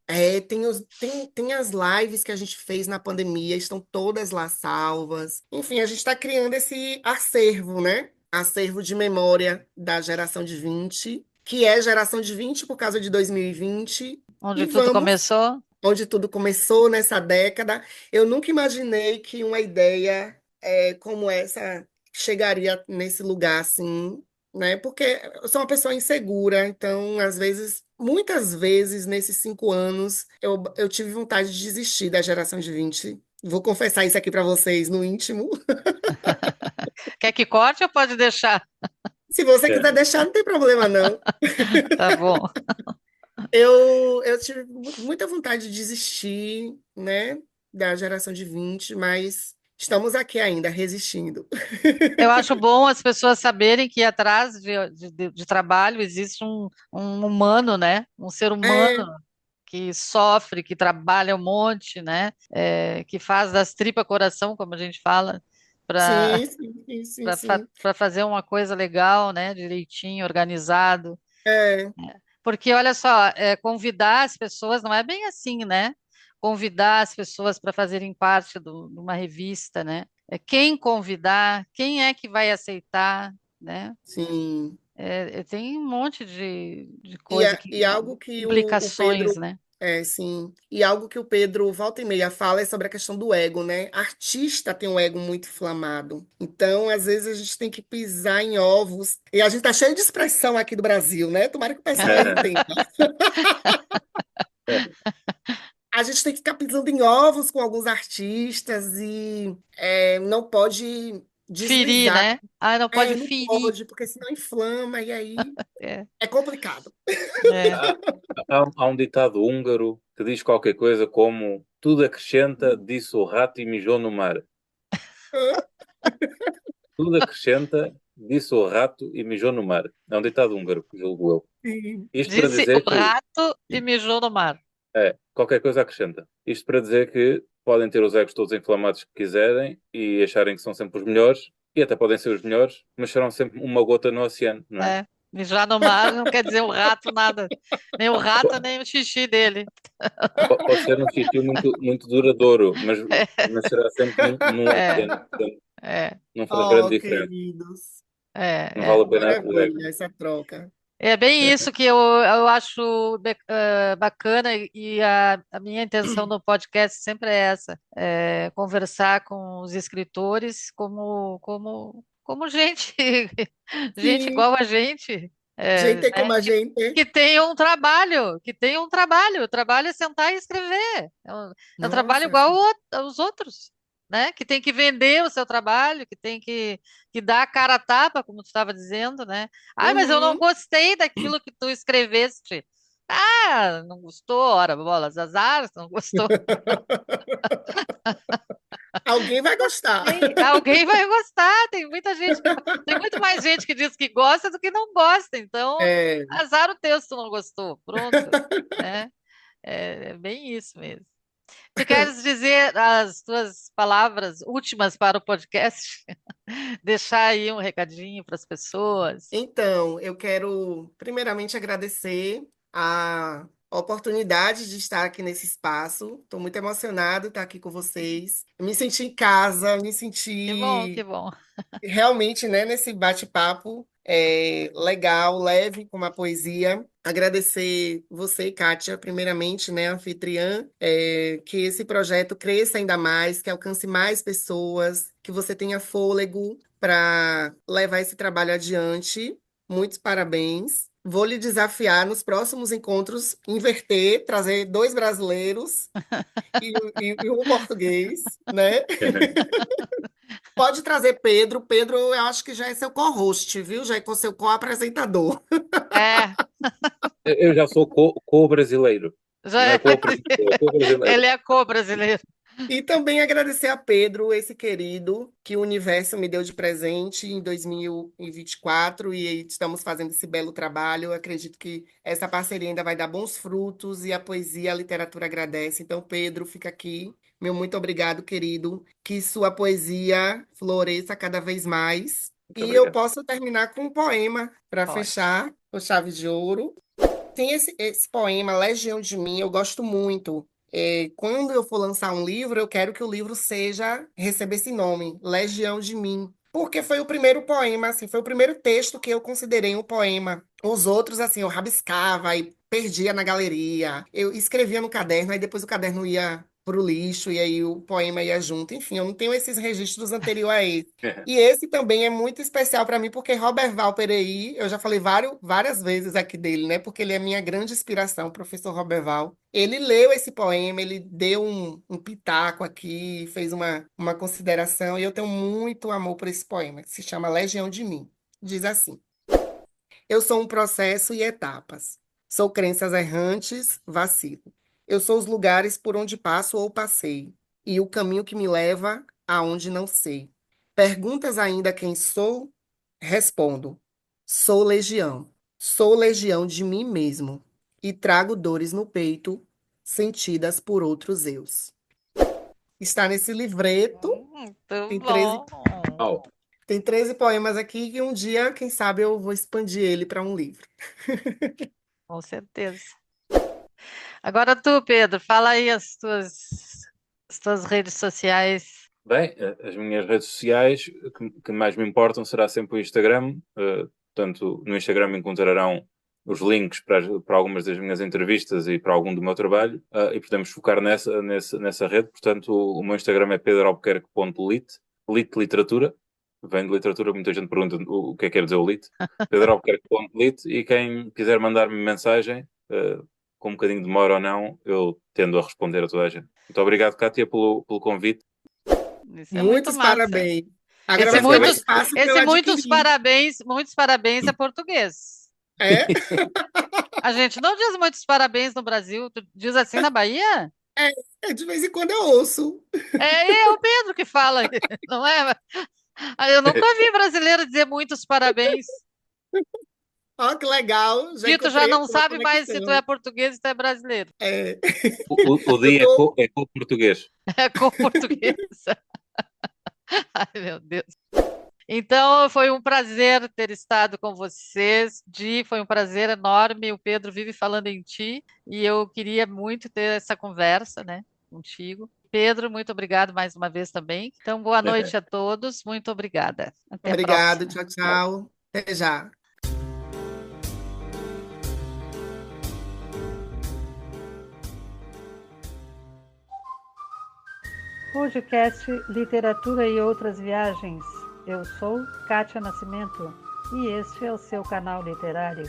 tem as lives que a gente fez na pandemia, estão todas lá salvas. Enfim, a gente está criando esse acervo, né? Acervo de memória da geração de 20, que é geração de 20 por causa de 2020. Onde E tudo vamos, começou. onde tudo começou nessa década. Eu nunca imaginei que uma ideia como essa chegaria nesse lugar assim, né? Porque eu sou uma pessoa insegura, então, muitas vezes, nesses 5 anos, eu tive vontade de desistir da geração de 20. Vou confessar isso aqui para vocês no íntimo. Quer que corte ou pode deixar? Se você É. quiser deixar, não tem problema, não. Tá bom. Eu tive muita vontade de desistir, né, da geração de 20, mas estamos aqui ainda, resistindo. Eu acho bom as pessoas saberem que atrás de trabalho existe um humano, né? Um ser humano É, que sofre, que trabalha um monte, né? Que faz das tripas coração, como a gente fala, para sim, sim, sim, sim, sim. para fazer uma coisa legal, né? Direitinho, organizado. É, Porque, olha só, convidar as pessoas não é bem assim, né? Convidar as pessoas para fazerem parte de uma revista, né? Quem convidar, quem é que vai aceitar, né? sim. Tem um monte de E, coisa, e algo que o implicações, Pedro. né? Sim. E algo que o Pedro volta e meia fala é sobre a questão do ego, né? Artista tem um ego muito inflamado. Então, às vezes, a gente tem que pisar em ovos. E a gente tá cheio de expressão aqui do Brasil, né? Tomara que o pessoal entenda. A gente tem que ficar pisando em ovos com alguns artistas e não pode Ferir, deslizar. né? Ah, não pode Não ferir. pode, porque senão inflama e aí É, é complicado. é. Há um ditado húngaro que diz qualquer coisa como tudo acrescenta, disse o rato e mijou no mar. Tudo acrescenta, disse o rato e mijou no mar. É um ditado húngaro, julgo eu. Sim, Isto para Disse o dizer que rato e mijou no mar. qualquer coisa acrescenta. Isto para dizer que podem ter os egos todos inflamados que quiserem e acharem que são sempre os melhores, e até podem ser os melhores, mas serão sempre uma gota no oceano, não é? Mijar no mar não quer dizer o rato nada. Nem o rato, nem o xixi dele. Pode ser um sítio muito, muito duradouro, mas será sempre num É, oceano. Portanto, é, não faz grande Oh, diferença. queridos. Não é. vale a pena o ego. Maravilha essa troca. É bem isso que eu acho bacana e a minha intenção no podcast sempre é essa, conversar com os escritores como gente, gente Sim, igual a gente, gente como né, a gente. que tem um trabalho, o trabalho é sentar e escrever, é um trabalho Nossa, igual aos outros. né? Que tem que vender o seu trabalho, que tem que dar a cara a tapa, como tu estava dizendo, né? Ah, mas eu não Uhum. gostei daquilo que tu escreveste. Ah, não gostou, ora, bolas, azar, não gostou. Alguém vai gostar. Alguém vai gostar, tem muito mais gente que diz que gosta do que não gosta, então É, azar o texto não gostou, pronto, né? É bem isso mesmo. Tu queres dizer as tuas palavras últimas para o podcast? Deixar aí um recadinho para as pessoas. então, eu quero primeiramente agradecer a oportunidade de estar aqui nesse espaço. Estou muito emocionado de estar aqui com vocês. Eu me senti em casa, me Que bom, que senti bom. realmente, né, nesse bate-papo legal, leve, com uma poesia. Agradecer você, Kátia, primeiramente, né, anfitriã, que esse projeto cresça ainda mais, que alcance mais pessoas, que você tenha fôlego para levar esse trabalho adiante. Muitos parabéns. Vou lhe desafiar nos próximos encontros, inverter, trazer 2 brasileiros e um português, né? Pode trazer Pedro. Pedro, eu acho que já é seu co-host, viu? Já é com seu co-apresentador. É, Eu já sou co-brasileiro. já Não é é, co-apresentador, é co-brasileiro. ele é co-brasileiro. E também agradecer a Pedro, esse querido, que o universo me deu de presente em 2024 e estamos fazendo esse belo trabalho. Eu acredito que essa parceria ainda vai dar bons frutos e a poesia, a literatura agradece. Então, Pedro, fica aqui. Meu muito obrigado, querido. Que sua poesia floresça cada vez mais. Muito E eu obrigado. posso terminar com um poema para Pode. fechar, com chave de ouro. Tem esse poema, Legião de Mim, eu gosto muito. Quando eu for lançar um livro, eu quero que o livro receba esse nome, Legião de Mim. Porque foi o primeiro poema, assim, foi o primeiro texto que eu considerei um poema. Os outros, assim, eu rabiscava e perdia na galeria. Eu escrevia no caderno, aí depois o caderno ia pro lixo e aí o poema ia junto. Enfim, eu não tenho esses registros anteriores a esse. E esse também é muito especial para mim, porque Robert Valperaí, eu já falei várias vezes aqui dele, né? Porque ele é minha grande inspiração, o professor Robert Val. Ele leu esse poema, ele deu um pitaco aqui, fez uma consideração, e eu tenho muito amor por esse poema, que se chama Legião de Mim. Diz assim: eu sou um processo e etapas. Sou crenças errantes, vacilo. Eu sou os lugares por onde passo ou passei, e o caminho que me leva aonde não sei. Perguntas ainda quem sou? Respondo: sou legião. Sou legião de mim mesmo, e trago dores no peito, sentidas por outros eus. Está nesse livreto, Muito tem 13, bom. Au. tem 13 poemas aqui, e um dia, quem sabe, eu vou expandir ele para um livro. Com certeza. Agora tu, Pedro, fala aí as tuas redes sociais. Bem, as minhas redes sociais, que mais me importam será sempre o Instagram. Portanto, no Instagram encontrarão os links para algumas das minhas entrevistas e para algum do meu trabalho. E podemos focar nessa rede. Portanto, o meu Instagram é pedroalbuquerque.lit. Lit literatura. Vem de literatura, muita gente pergunta o que é que quer dizer o lit. pedroalbuquerque.lit. E quem quiser mandar-me mensagem, com um bocadinho de demora ou não, eu tendo a responder a toda a gente. Muito obrigado, Kátia, pelo convite. Isso é muito Muitos massa. parabéns. Esse Agradecer o Basicamente, espaço que eu esse adquiri. muitos parabéns é português. É? A gente não diz muitos parabéns no Brasil. Tu diz assim na Bahia? De vez em quando eu ouço. É o Pedro que fala, não é? Eu nunca vi brasileiro dizer muitos parabéns. Ó, que legal. Já Tito já encontrei não aqui uma sabe mais se tu é conexão. português ou tu é brasileiro. É, o eu dia tô. é com o português. É com português. Ai, meu Deus. Então, foi um prazer ter estado com vocês. Di, foi um prazer enorme. O Pedro vive falando em ti e eu queria muito ter essa conversa, né, contigo. Pedro, muito obrigado mais uma vez também. Então, boa noite a todos. Muito obrigada. Até a Obrigado. próxima. Tchau, tchau. Até já. Podcast Literatura e Outras Viagens. Eu sou Kátia Nascimento e este é o seu canal literário.